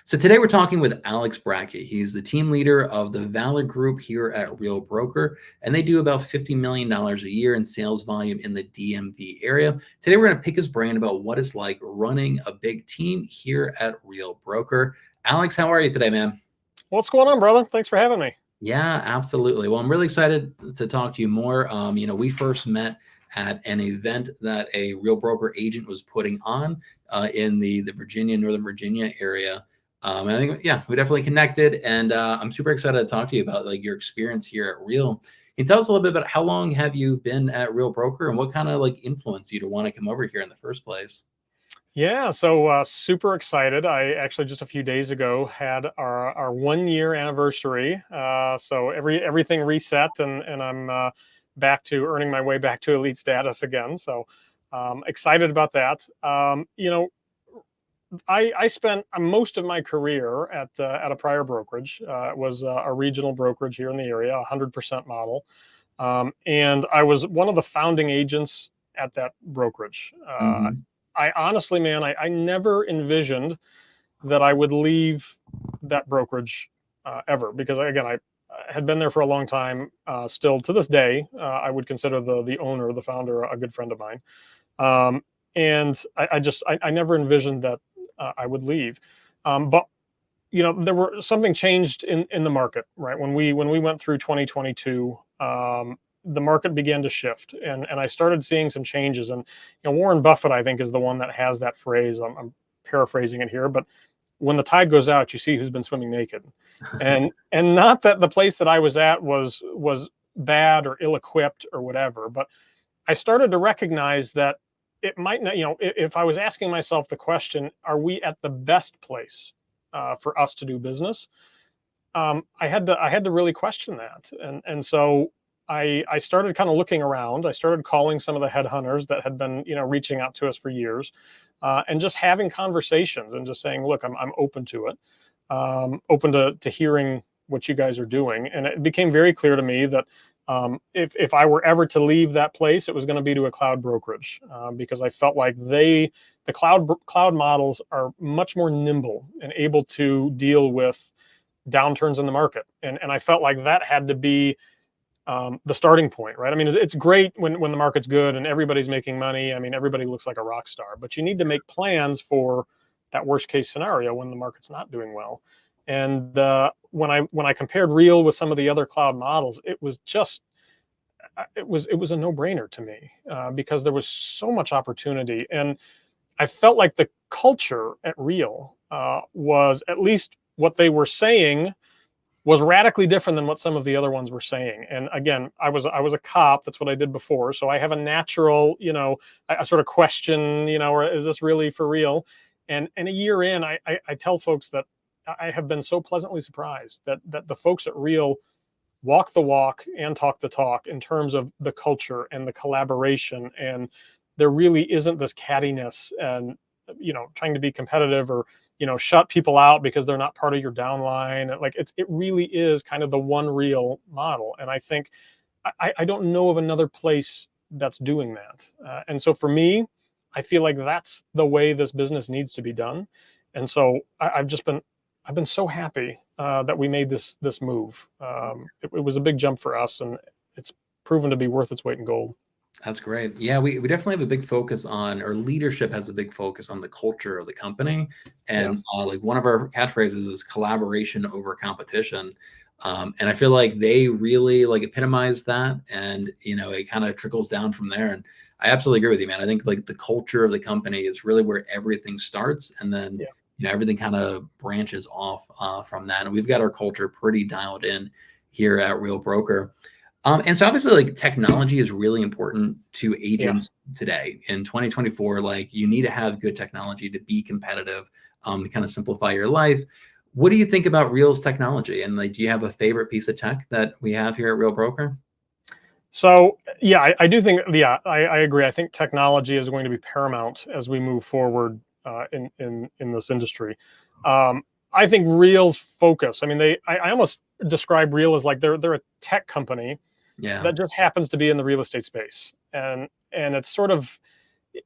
So today we're talking with Alex Bracke. He's the team leader of the Valor Group here at Real Broker, and they do about $50 million a year in sales volume in the DMV area. Today we're going to pick his brain about what it's like running a big team here at Real Broker. Alex, how are you today, man? What's going on, brother? Thanks for having me. Yeah, absolutely. Well, I'm really excited to talk to you more. We first met at an event that a Real Broker agent was putting on in the Northern Virginia area. And I think, yeah, we definitely connected. And I'm super excited to talk to you about like your experience here at Real. Can you tell us a little bit about how long have you been at Real Broker and what kind of like influenced you to want to come over here in the first place? Yeah, so super excited. I actually just a few days ago had our 1 year anniversary. So everything reset, and I'm back to earning my way back to elite status again. So excited about that. I spent most of my career at a prior brokerage. It was a regional brokerage here in the area, 100% model, and I was one of the founding agents at that brokerage. Hmm. I honestly, man, I never envisioned that I would leave that brokerage ever, because again, I had been there for a long time. Still to this day, I would consider the owner, the founder, a good friend of mine. And I never envisioned that I would leave. But there were something changed in the market, right? When we went through 2022, the market began to shift, and I started seeing some changes. And Warren Buffett, I think, is the one that has that phrase. I'm paraphrasing it here, but when the tide goes out, you see who's been swimming naked. And not that the place that I was at was bad or ill-equipped or whatever, but I started to recognize that it might not, if I was asking myself the question, are we at the best place for us to do business? I had to really question that, and so I started kind of looking around. I started calling some of the headhunters that had been reaching out to us for years, and just having conversations and just saying, look, I'm open to it, open to hearing what you guys are doing. And it became very clear to me that if I were ever to leave that place, it was going to be to a cloud brokerage, because I felt like the cloud models are much more nimble and able to deal with downturns in the market. And I felt like that had to be the starting point, right? I mean, it's great when the market's good and everybody's making money. I mean, everybody looks like a rock star, but you need to make plans for that worst case scenario when the market's not doing well. And when I compared Real with some of the other cloud models, it was a no-brainer to me, because there was so much opportunity, and I felt like the culture at Real was, at least what they were saying, was radically different than what some of the other ones were saying. And again, I was a cop. That's what I did before. So I have a natural, I sort of question, or is this really for real? And a year in, I tell folks that I have been so pleasantly surprised that the folks at Real walk the walk and talk the talk in terms of the culture and the collaboration. And there really isn't this cattiness and trying to be competitive, or shut people out because they're not part of your downline. Like it really is kind of the one Real model. And I think I don't know of another place that's doing that. And so for me, I feel like that's the way this business needs to be done. And so I've been so happy that we made this move. It was a big jump for us, and it's proven to be worth its weight in gold. That's great. Yeah, we definitely have a big focus on, or leadership has a big focus on the culture of the company. Yeah. And like one of our catchphrases is collaboration over competition. And I feel like they really like epitomize that, and it kind of trickles down from there. And I absolutely agree with you, man. I think like the culture of the company is really where everything starts, and then Yeah. everything kind of branches off from that. And we've got our culture pretty dialed in here at Real Broker. And so obviously like technology is really important to Yeah. agents today in 2024. Like you need to have good technology to be competitive, to kind of simplify your life. What do you think about Real's technology? And like, do you have a favorite piece of tech that we have here at Real Broker? So yeah, I do think, yeah, I agree. I think technology is going to be paramount as we move forward in this industry. I think Real's focus. I mean, I almost describe Real as like they're a tech company Yeah. that just happens to be in the real estate space, and it's sort of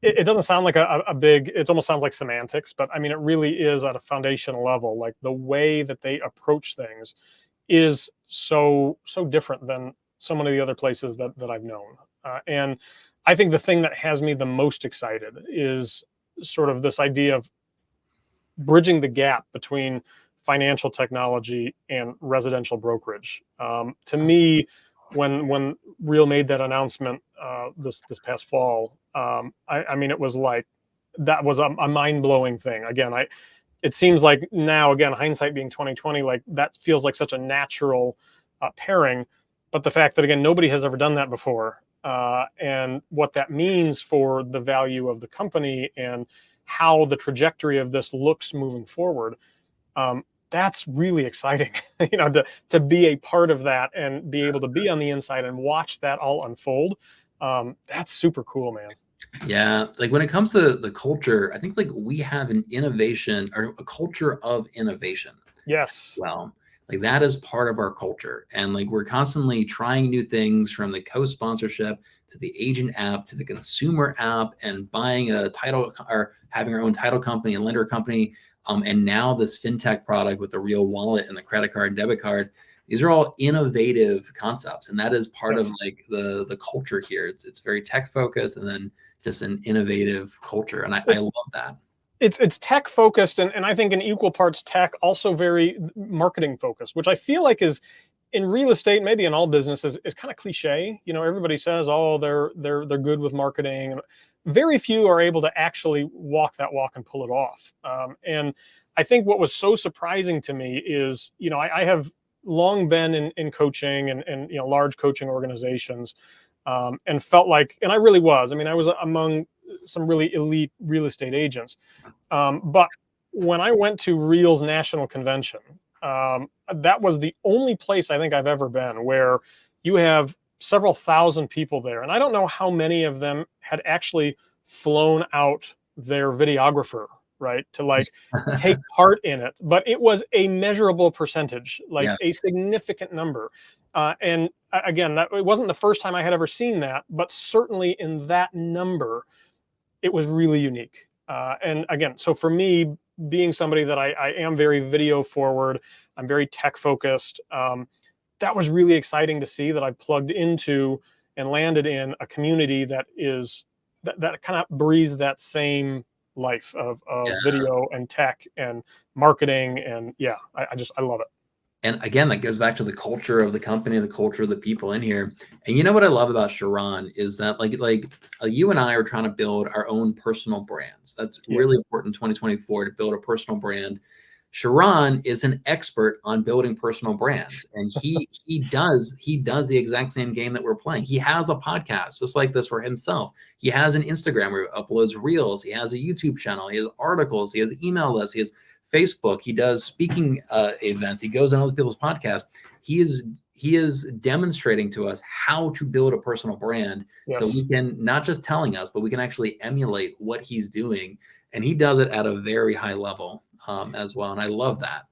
it doesn't sound like a big, it almost sounds like semantics, but I mean, it really is at a foundational level. Like the way that they approach things is so different than so many of the other places that I've known. And I think the thing that has me the most excited is sort of this idea of bridging the gap between financial technology and residential brokerage. To me, when Real made that announcement this past fall, I mean, it was like that was a mind blowing thing. Again, it seems like now, again, hindsight being 2020, like that feels like such a natural pairing. But the fact that, again, nobody has ever done that before, and what that means for the value of the company and how the trajectory of this looks moving forward, that's really exciting. To be a part of that and be able to be on the inside and watch that all unfold. That's super cool, man. Yeah, like when it comes to the culture, I think like we have an innovation or a culture of innovation. Yes. Well, like that is part of our culture. And like we're constantly trying new things from the co-sponsorship to the agent app to the consumer app and buying a title or having our own title company and lender company. And now this fintech product with the Real Wallet and the credit card, debit card. These are all innovative concepts. And that is part of like the culture here. It's very tech focused and then just an innovative culture. And I love that. It's tech focused, and I think in equal parts tech, also very marketing focused, which I feel like is in real estate, maybe in all businesses, is kind of cliche. Everybody says, oh, they're good with marketing, and very few are able to actually walk that walk and pull it off. And I think what was so surprising to me is, I have long been in coaching and large coaching organizations, and felt like, and I really was. I mean, I was among some really elite real estate agents. But when I went to Real's national convention, that was the only place I think I've ever been where you have several thousand people there. And I don't know how many of them had actually flown out their videographer, right, to like take part in it. But it was a measurable percentage, like a significant number. And again, that it wasn't the first time I had ever seen that, but certainly in that number, it was really unique. And again, so for me, being somebody that I am very video forward, I'm very tech focused. That was really exciting to see that I plugged into and landed in a community that is that kind of breathes that same life of video and tech and marketing. And I love it. And again, that goes back to the culture of the company, the culture of the people in here. And you know what I love about Sharon is that like you and I are trying to build our own personal brands. That's really important in 2024 to build a personal brand. Sharon is an expert on building personal brands, and he does the exact same game that we're playing. He has a podcast just like this for himself. He has an Instagram where he uploads reels. He has a YouTube channel. He has articles. He has email lists. He has Facebook. He does speaking events. He goes on other people's podcasts. He is demonstrating to us how to build a personal brand. So we can not just telling us, but we can actually emulate what he's doing. And he does it at a very high level as well. And I love that.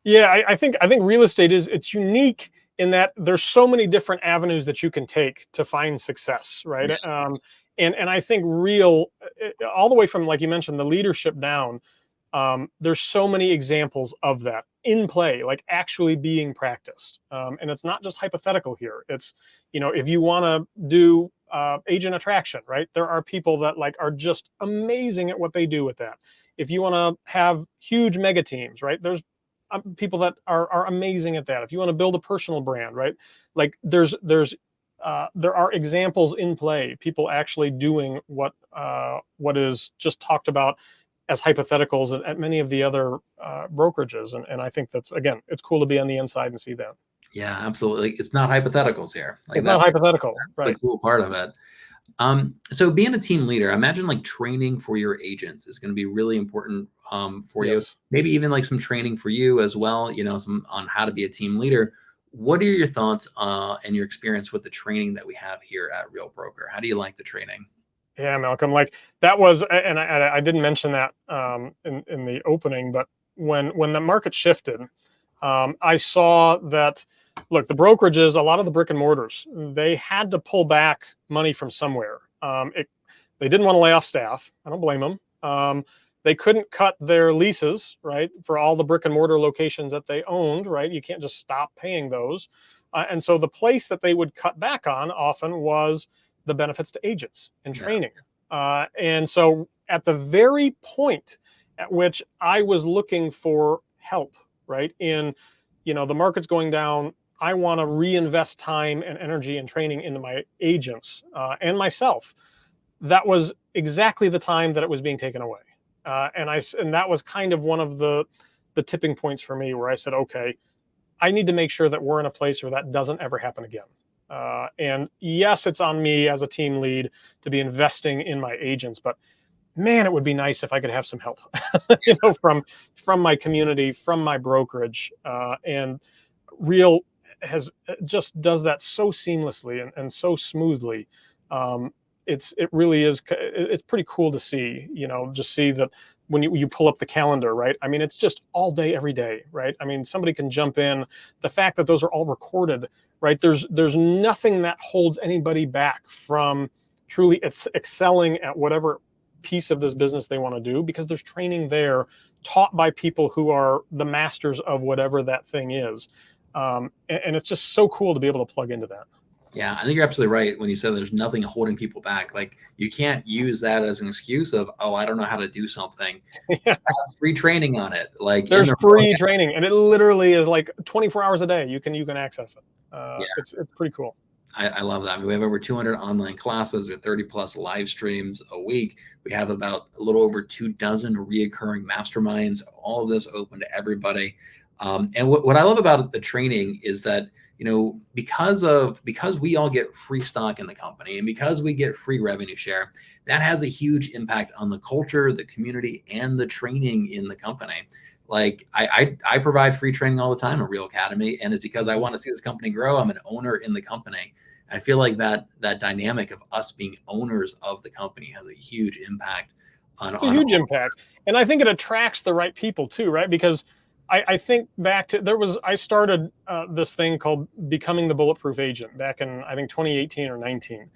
Yeah, I think real estate it's unique in that there's so many different avenues that you can take to find success, right? And I think Real, all the way from, like you mentioned, the leadership down, there's so many examples of that in play, like actually being practiced. And it's not just hypothetical here. It's, if you want to do agent attraction, right? There are people that like are just amazing at what they do with that. If you want to have huge mega teams, right? There's people that are amazing at that. If you want to build a personal brand, right? Like there are examples in play, people actually doing what is just talked about as hypotheticals at many of the other brokerages. And I think that's, again, it's cool to be on the inside and see that. Yeah, absolutely. It's not hypotheticals here. Like it's not hypothetical. That's right. the cool part of it. So being a team leader, I imagine like training for your agents is going to be really important for you. Maybe even like some training for you as well, some on how to be a team leader. What are your thoughts and your experience with the training that we have here at Real Broker? How do you like the training? Yeah, Malcolm, like that was, and I didn't mention that in the opening, but when the market shifted, I saw that, look, the brokerages, a lot of the brick and mortars, they had to pull back money from somewhere. They didn't want to lay off staff. I don't blame them. They couldn't cut their leases, right, for all the brick and mortar locations that they owned, right? You can't just stop paying those. And so the place that they would cut back on often was the benefits to agents and training. And so at the very point at which I was looking for help, right, in, the market's going down, I want to reinvest time and energy and training into my agents and myself. That was exactly the time that it was being taken away. And that was kind of one of the tipping points for me, where I said, okay, I need to make sure that we're in a place where that doesn't ever happen again. And yes, it's on me as a team lead to be investing in my agents, but man, it would be nice if I could have some help, from my community, from my brokerage, and Real just does that so seamlessly and so smoothly. It really is. It's pretty cool to see, just see that when you pull up the calendar, right? I mean, it's just all day, every day, right? I mean, somebody can jump in. The fact that those are all recorded, right? There's nothing that holds anybody back from truly excelling at whatever piece of this business they want to do, because there's training there taught by people who are the masters of whatever that thing is. And it's just so cool to be able to plug into that. Yeah, I think you're absolutely right when you said there's nothing holding people back. Like, you can't use that as an excuse of, oh, I don't know how to do something. Yeah. Free training on it. Like, there's free training, and it literally is like 24 hours a day. You can access it. It's pretty cool. I love that. I mean, we have over 200 online classes with 30 plus live streams a week. We have about a little over 24 reoccurring masterminds. All of this open to everybody. And what I love about the training is that, because we all get free stock in the company, and because we get free revenue share, that has a huge impact on the culture, the community, and the training in the company. Like, I provide free training all the time at Real Academy, and it's because I want to see this company grow. I'm an owner in the company. I feel like that dynamic of us being owners of the company has a huge impact It's a huge impact. And I think it attracts the right people too, right? Because I think back to, I started this thing called Becoming the Bulletproof Agent back in, I think, 2018 or 19.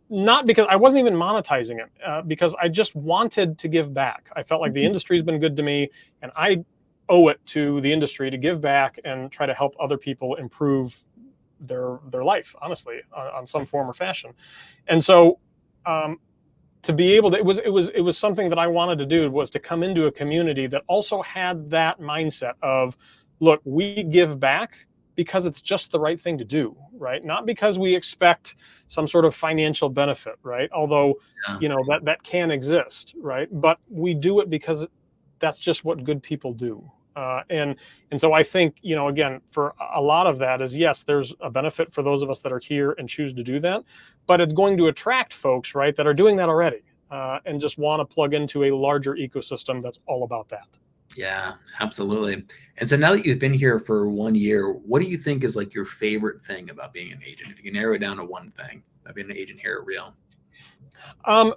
Not because I wasn't even monetizing it, because I just wanted to give back. I felt like the industry's been good to me, and I owe it to the industry to give back and try to help other people improve their life, honestly, on some form or fashion. And so, to be able to, it was something that I wanted to do, was to come into a community that also had that mindset of, look, we give back because it's just the right thing to do, right? Not because we expect some sort of financial benefit, right? Although, that can exist, right? But we do it because that's just what good people do. And so I think, again, for a lot of that is, yes, there's a benefit for those of us that are here and choose to do that, but it's going to attract folks, right, that are doing that already, and just want to plug into a larger ecosystem that's all about that. Yeah, absolutely. And so now that you've been here for 1 year, what do you think is like your favorite thing about being an agent? If you can narrow it down to one thing about being an agent here at Real.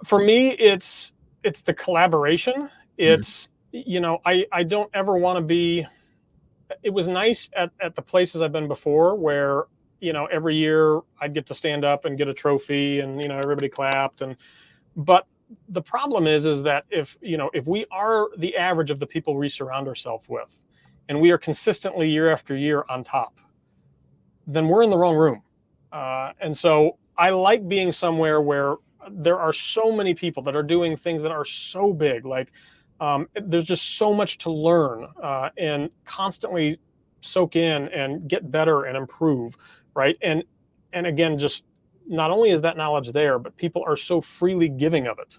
For me, it's the collaboration. It's, I don't ever want to be, it was nice at the places I've been before where, every year I'd get to stand up and get a trophy and, everybody clapped. But the problem is that if we are the average of the people we surround ourselves with, and we are consistently year after year on top, then we're in the wrong room. And so I like being somewhere where there are so many people that are doing things that are so big. Like, there's just so much to learn, and constantly soak in and get better and improve, right? And again, just not only is that knowledge there, but people are so freely giving of it.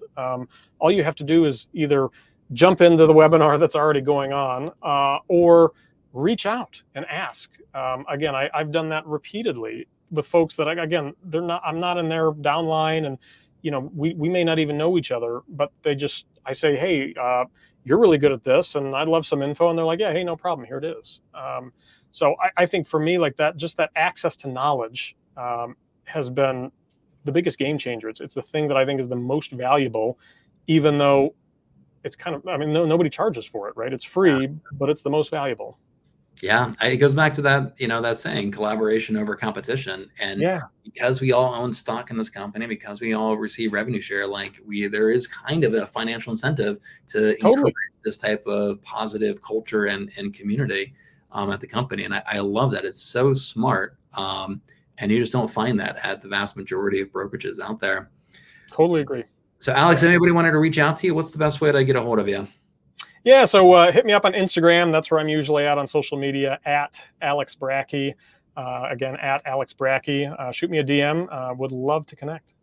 All you have to do is either jump into the webinar that's already going on, or reach out and ask. Again, I've done that repeatedly with folks that, I'm not in their downline, and we may not even know each other, but I say, hey, you're really good at this, and I'd love some info. And they're like, yeah, hey, no problem. Here it is. So I think for me, like that, just that access to knowledge has been the biggest game changer. It's the thing that I think is the most valuable, even though it's kind of, nobody charges for it, right? It's free, but it's the most valuable. Yeah, it goes back to that, that saying, collaboration over competition. And Yeah, because we all own stock in this company, because we all receive revenue share, like there is kind of a financial incentive to encourage totally. this type of positive culture and community at the company. And I love that. It's so smart. And you just don't find that at the vast majority of brokerages out there. Totally agree. So, Alex, Yeah. anybody wanted to reach out to you? What's the best way to get a hold of you? Yeah. So hit me up on Instagram. That's where I'm usually at on social media at Alex Bracke. Again, at Alex Bracke. Shoot me a DM. Would love to connect.